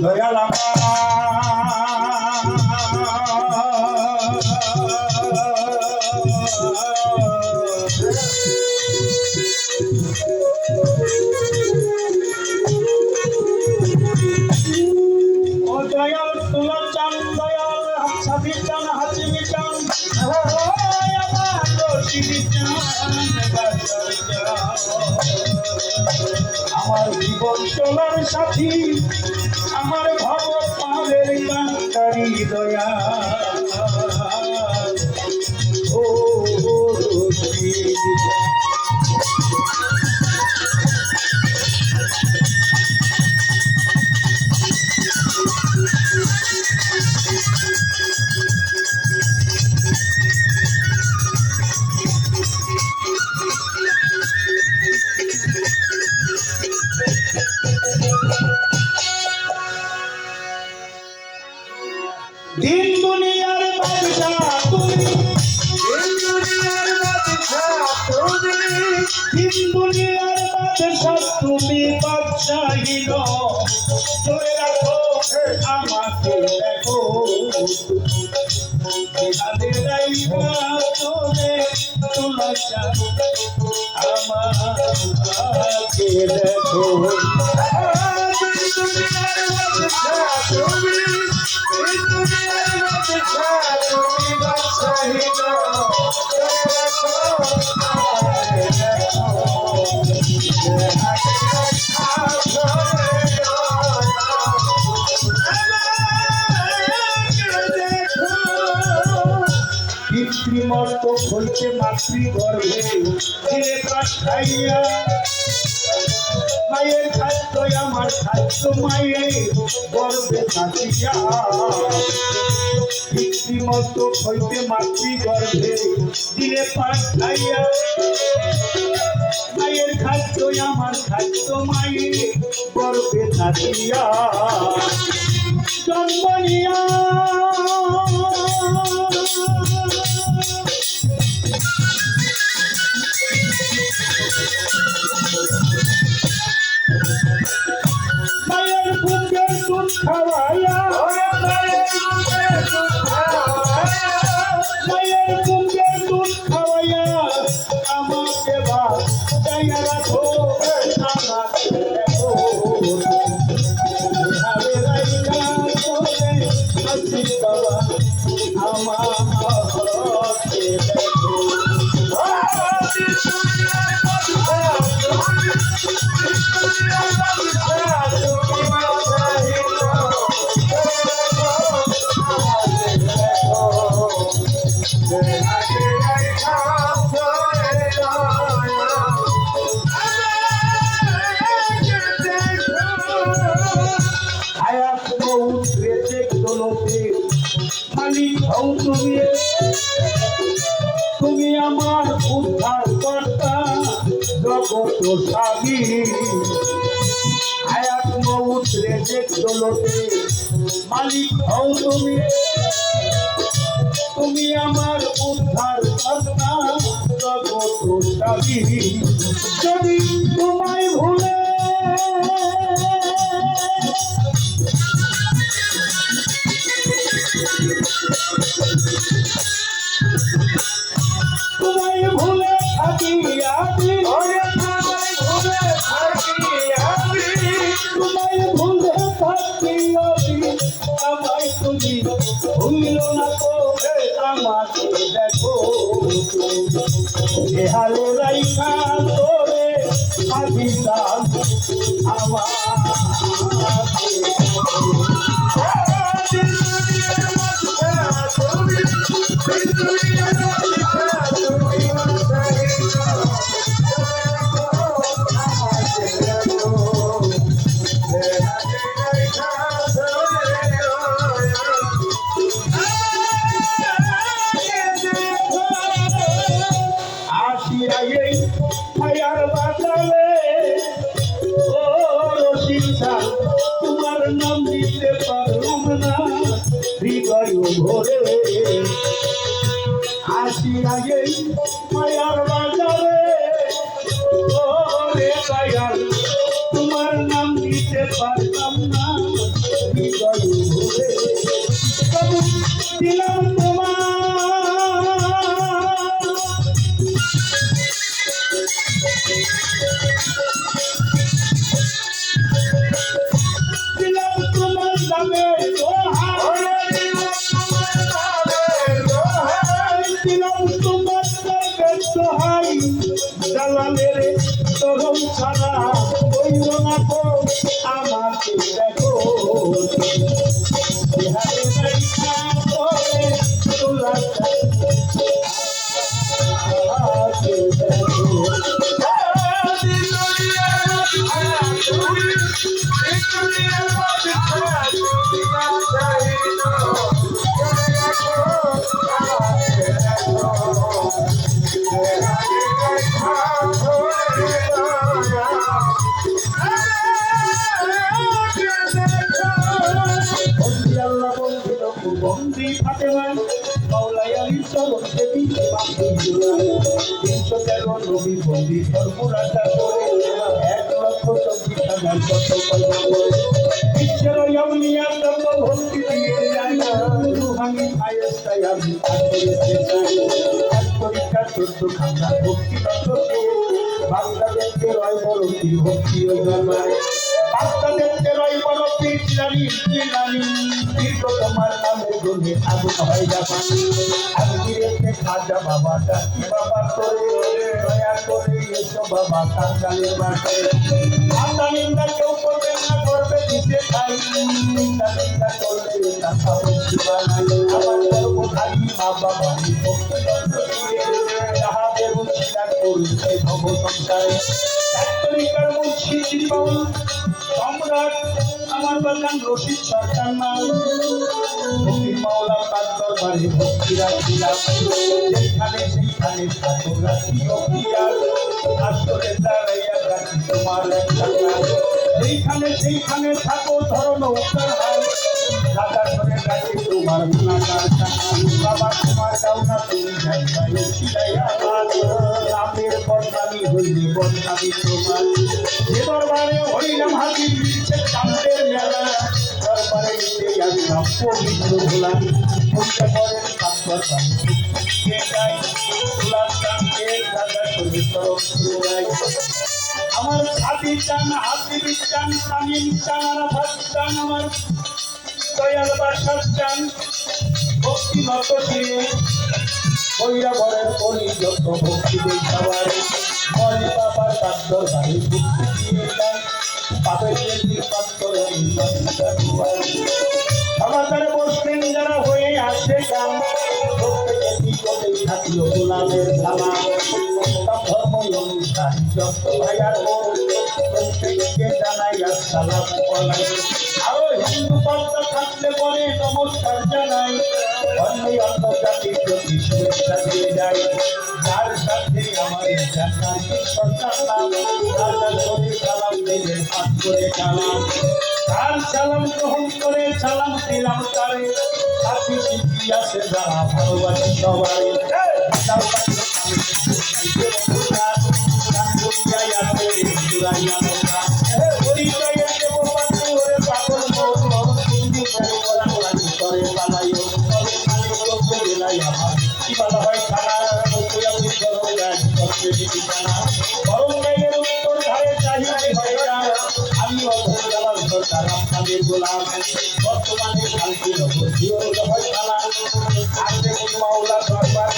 দয়াল আমার জীবন চলার সাথী আমার ভগবানের কান্তারি দয়া ও দিন দুনিয়ার বাদশা তুমি, দিন দুনিয়ার বাদশা তুমি, দিন দুনিয়ার বাদশা তুমি, বাদশাহীন ধরে রাখো আমাকে দেখো বিহারে রাইখা তোরে তোলা আমাকে দেখো পিতৃমস্তক হইতে মাতৃগর্ভে ছেলে পাঠাইয়া মায়ের খাদ্য আমার খাদ্য মায়ের গর্ভে থাকিয়া পিতৃমস্তক হইতে মাতৃগর্ভে দিলে পাঠাইয়া মায়ের খাদ্য আমার খাদ্য মায়ের গর্ভে থাকিয়া জন্ম নিয়া মায়ের বুকের দুধ খাওয়াইয়া মায়ের বুকের দুধ খাওয়াইয়া আমাকে বাঁচাইয়া রাখো আমাকে দেখো বিহারে রাইখা তোরে হাসি বাবা আমাকে দেখো তুমি আমার উদ্ধার কর্তা জগত স্বামী আয়াত মৌত রেজেক দৌলতে মালিক হও তুমি তুমি আমার উদ্ধার কর্তা জগত স্বামী যদি তোমায় ভুলে তোমায় ভুলে থাকি আমি তোমায় ভুলে থাকি আমি আমায় তুমি ভুলিল না তো আমাকে দেখো বিহারে রাইখা তোরে আদিদান তোমার নাম দিতে পারলাম না হৃদয় ভরে আসি আগে মায়ার বাজারে সহায় জালালের তরুণ ছাড়া হইল না গো আমাকে দেখো বিহারে দেখা করে তোলার আমাকে দেখো বন্দি ফাতেমায় মাওলাই আলীর চরণ দেবী 313 নবী বন্দি সর্বরাজা করে 1,24,000 কত কল্পনা করে ঈশ্বর ইয়ামিয়ার জন্য ভক্তি দিয়ে যায় রুহানি আয়েশায় আমি আদরেতে চাই এক পরীক্ষা 14 খান্ডা ভক্তি নন্দকে বাংলাদেশকে রয় বড় পীর ভক্তি ওই দরবারে বাংলাদেশকে রয় বড় পীর জানি দীর্ঘ তোমার নামে গুণে আগুন হয় যাবা আমি রেখে খাজা বাবা ডাকি বাবা করে দয়া করে এসো বাবা কাঙ্গালের বাসে আমরা নিন্দা কেউ করবে না করবে দিতে খাই নিন্দা করলে টাকা বেশি বানাই আমার করবো খালি মা বাবা ভক্তি নন্দ তাহাদের উচিতা করবে ভব সংসারে তরিকার মুর্শিদ বাউল সম্রাট আমার বাগান রশিদ সরকার নাম ভক্তি মাওলা তার দরবারে ভক্তি রাখিলাম যেখানে সেখানে ঠাকুর রাখি ভক্তিয়ার আসরে দাঁড়াইয়া রাখি তোমার একটা সেইখানে থাকো ধরো নৌকার হাল দাদা ধরে রাখি তোমার গুণাগার বাবা তোমার দাও না তুমি যাইবাই ছিলাই আমার নামের বদনামি হইলে বদনামি তোমার যে দরবারে হইলাম হাজির দিচ্ছে চাঁদের মেলা দরবারে নিতে আসলাম পবিত্র ভোলাম পূজা করেন পাথর যাই ভোলার চাঁদকে দাদা করে তরফ যাই আমার ছাতি চান হাতি চান তামিম চান আরাফাত চান আমার দয়াল বাসার চান ভক্তি মত দিয়ে কইরা বরের করি যত ভক্তি দেই সবারে মরি বাবার পাত্তর বাড়ি ভক্তি দিয়ে যায় পাপের দেবীর পাত্তর সমাজের বসলেন যারা হয়ে আসে গান প্রত্যেকে বিপদে থাকলো গোলামের ধামা ধর্ম অনুষ্ঠান যত ভাইয়ার প্রত্যেককে জানাই আসসালাম আলাইকুম আরো হিন্দু পর্দা থাকলে পরে নমস্কার জানাই অন্য অন্য জাতির প্রতি শুভেচ্ছা দিয়ে যাই যার সাথে আমার জান্নাতের সরকার নাম আল্লাহ করে সালাম দিলে পাঠ করে কালাম তার সালাম গ্রহণ করে সালাম দিলাম তারে সাথী শিখি আছে যারা ভালোবাসি সবাই আমি গোলাম বর্তমানে শান্তি মাওলা দরবার